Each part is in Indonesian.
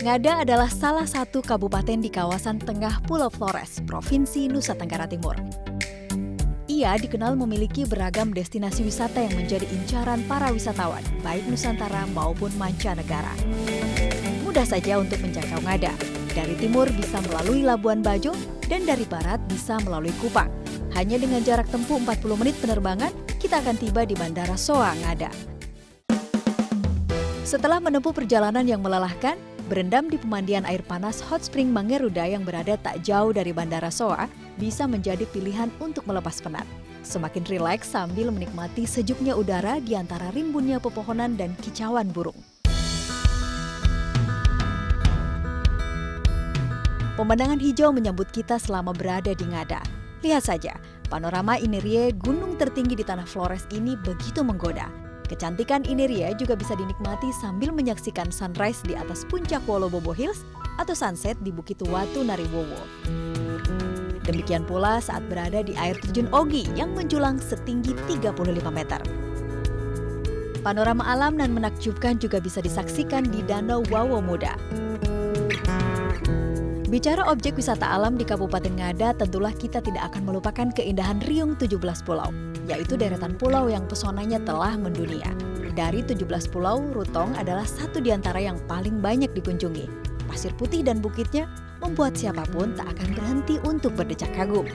Ngada adalah salah satu kabupaten di kawasan tengah Pulau Flores, Provinsi Nusa Tenggara Timur. Ia dikenal memiliki beragam destinasi wisata yang menjadi incaran para wisatawan, baik Nusantara maupun mancanegara. Mudah saja untuk menjangkau Ngada. Dari timur bisa melalui Labuan Bajo dan dari barat bisa melalui Kupang. Hanya dengan jarak tempuh 40 menit penerbangan, kita akan tiba di Bandara Soa Ngada. Setelah menempuh perjalanan yang melelahkan, berendam di pemandian air panas Hot Spring Mangeruda yang berada tak jauh dari Bandara Soa bisa menjadi pilihan untuk melepas penat. Semakin rileks sambil menikmati sejuknya udara di antara rimbunnya pepohonan dan kicauan burung. Pemandangan hijau menyambut kita selama berada di Ngada. Lihat saja, panorama Inerie, gunung tertinggi di tanah Flores ini begitu menggoda. Kecantikan Inerie juga bisa dinikmati sambil menyaksikan sunrise di atas puncak Wolobobo Hills atau sunset di Bukit Watu Nariwowo. Demikian pula saat berada di air terjun Ogi yang menjulang setinggi 35 meter. Panorama alam dan menakjubkan juga bisa disaksikan di Danau Wawo Muda. Bicara objek wisata alam di Kabupaten Ngada, tentulah kita tidak akan melupakan keindahan Riung 17 Pulau, yaitu deretan pulau yang pesonanya telah mendunia. Dari 17 pulau, Rutong adalah satu di antara yang paling banyak dikunjungi. Pasir putih dan bukitnya membuat siapapun tak akan berhenti untuk berdecak kagum.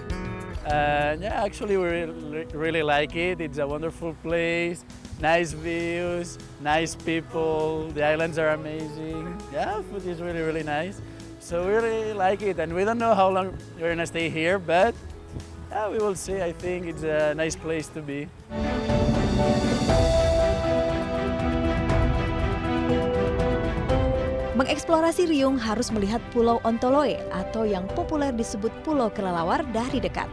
Yeah, actually we really like it. It's a wonderful place, nice views, nice people. The islands are amazing. Yeah, food is really nice. So we really like it, and we don't know how long we're gonna stay here, but yeah, we will see. I think it's a nice place to be. Mengeksplorasi Riung harus melihat Pulau Ontoloe atau yang populer disebut Pulau Kelelawar dari dekat.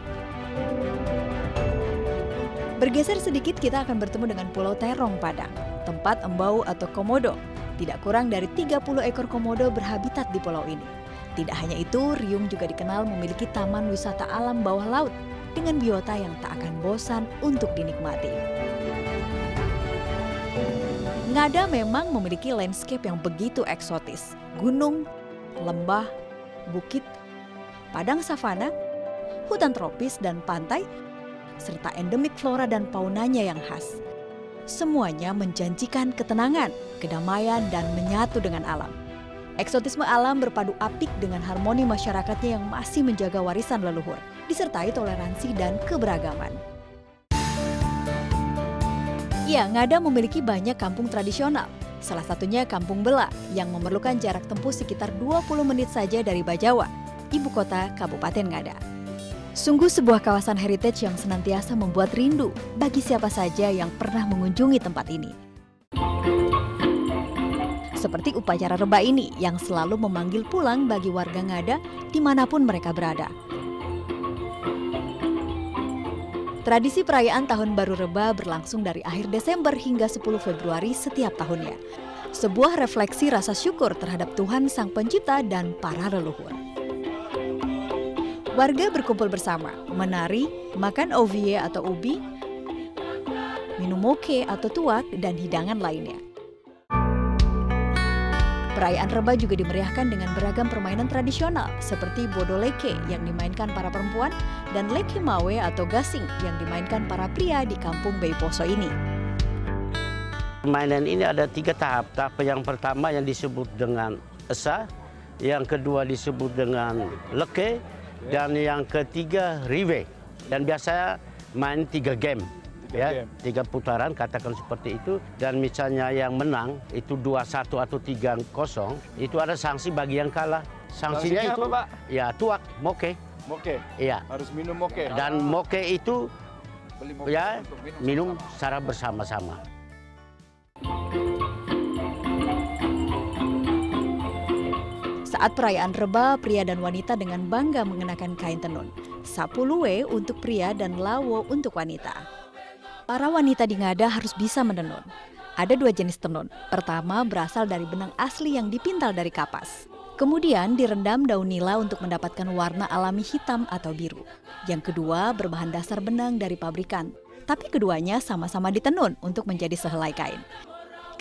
Bergeser sedikit kita akan bertemu dengan Pulau Terong Padang, tempat embau atau komodo. Tidak kurang dari 30 ekor komodo berhabitat di pulau ini. Tidak hanya itu, Riung juga dikenal memiliki taman wisata alam bawah laut dengan biota yang tak akan bosan untuk dinikmati. Ngada memang memiliki landscape yang begitu eksotis. Gunung, lembah, bukit, padang savana, hutan tropis dan pantai, serta endemik flora dan faunanya yang khas. Semuanya menjanjikan ketenangan, kedamaian, dan menyatu dengan alam. Eksotisme alam berpadu apik dengan harmoni masyarakatnya yang masih menjaga warisan leluhur, disertai toleransi dan keberagaman. Ya, Ngada memiliki banyak kampung tradisional. Salah satunya Kampung Bela yang memerlukan jarak tempuh sekitar 20 menit saja dari Bajawa, ibu kota Kabupaten Ngada. Sungguh sebuah kawasan heritage yang senantiasa membuat rindu bagi siapa saja yang pernah mengunjungi tempat ini. Seperti upacara reba ini yang selalu memanggil pulang bagi warga Ngada dimanapun mereka berada. Tradisi perayaan Tahun Baru Reba berlangsung dari akhir Desember hingga 10 Februari setiap tahunnya. Sebuah refleksi rasa syukur terhadap Tuhan Sang Pencipta dan para leluhur. Warga berkumpul bersama, menari, makan ovie atau ubi, minum moke atau tuak, dan hidangan lainnya. Perayaan Reba juga dimeriahkan dengan beragam permainan tradisional seperti bodo leke yang dimainkan para perempuan dan leke mawe atau gasing yang dimainkan para pria di kampung Beiposo ini. Permainan ini ada 3 tahap. Tahap yang pertama yang disebut dengan esa, yang kedua disebut dengan leke, dan yang ketiga rive. Dan biasanya main 3 game. Ya, 3 putaran katakan seperti itu, dan misalnya yang menang itu 2-1 atau 3-0 itu ada sanksi bagi yang kalah. Sanksinya itu apa, Pak? Ya tuak, moke. Moke. Iya. Harus minum moke. Dan moke itu Beli moke ya untuk minum secara bersama-sama. Saat perayaan Reba, pria dan wanita dengan bangga mengenakan kain tenun. Sapuluwe untuk pria dan lawo untuk wanita. Para wanita di Ngada harus bisa menenun. Ada 2 jenis tenun. Pertama berasal dari benang asli yang dipintal dari kapas. Kemudian direndam daun nila untuk mendapatkan warna alami hitam atau biru. Yang kedua berbahan dasar benang dari pabrikan. Tapi keduanya sama-sama ditenun untuk menjadi sehelai kain.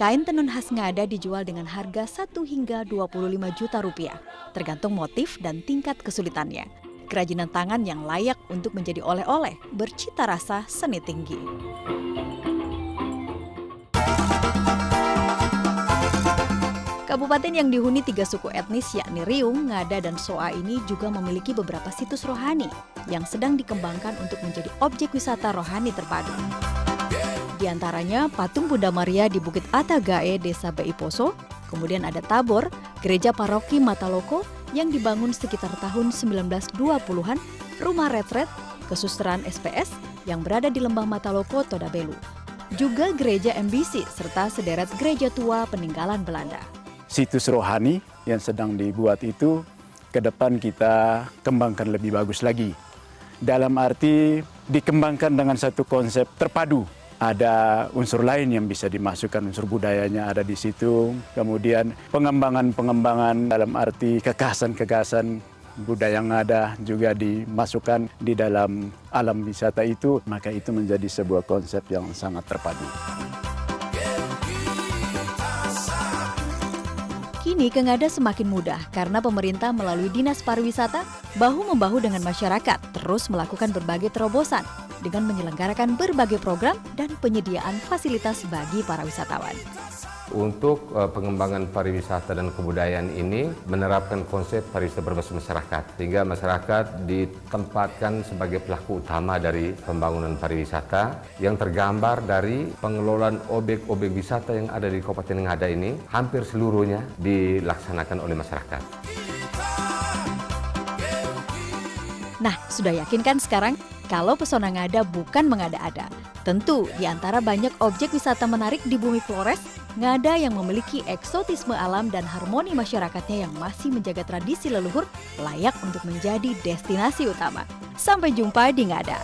Kain tenun khas Ngada dijual dengan harga 1 hingga 25 juta rupiah, tergantung motif dan tingkat kesulitannya. Kerajinan tangan yang layak untuk menjadi oleh-oleh, bercita rasa seni tinggi. Kabupaten yang dihuni 3 suku etnis yakni Riung, Ngada, dan Soa ini juga memiliki beberapa situs rohani yang sedang dikembangkan untuk menjadi objek wisata rohani terpadu. Di antaranya patung Bunda Maria di Bukit Atagae, Desa Beiposo, kemudian ada Tabor, gereja paroki Mataloko yang dibangun sekitar tahun 1920-an, rumah retret, kesusaran SPS yang berada di Lembah Mataloko, Todabelu. Juga gereja MBC serta sederet gereja tua peninggalan Belanda. Situs rohani yang sedang dibuat itu ke depan kita kembangkan lebih bagus lagi. Dalam arti dikembangkan dengan satu konsep terpadu. Ada unsur lain yang bisa dimasukkan, unsur budayanya ada di situ. Kemudian pengembangan dalam arti kekhasan budaya yang ada juga dimasukkan di dalam alam wisata itu. Maka itu menjadi sebuah konsep yang sangat terpadu. Kini ke Ngada semakin mudah karena pemerintah melalui Dinas Pariwisata bahu-membahu dengan masyarakat terus melakukan berbagai terobosan dengan menyelenggarakan berbagai program dan penyediaan fasilitas bagi para wisatawan. Untuk pengembangan pariwisata dan kebudayaan ini menerapkan konsep pariwisata berbasis masyarakat, sehingga masyarakat ditempatkan sebagai pelaku utama dari pembangunan pariwisata yang tergambar dari pengelolaan objek-objek wisata yang ada di Kabupaten Ngada ini, hampir seluruhnya dilaksanakan oleh masyarakat. Nah, sudah yakin kan sekarang kalau pesona Ngada bukan mengada-ada? Tentu, di antara banyak objek wisata menarik di bumi Flores, Ngada yang memiliki eksotisme alam dan harmoni masyarakatnya yang masih menjaga tradisi leluhur layak untuk menjadi destinasi utama. Sampai jumpa di Ngada.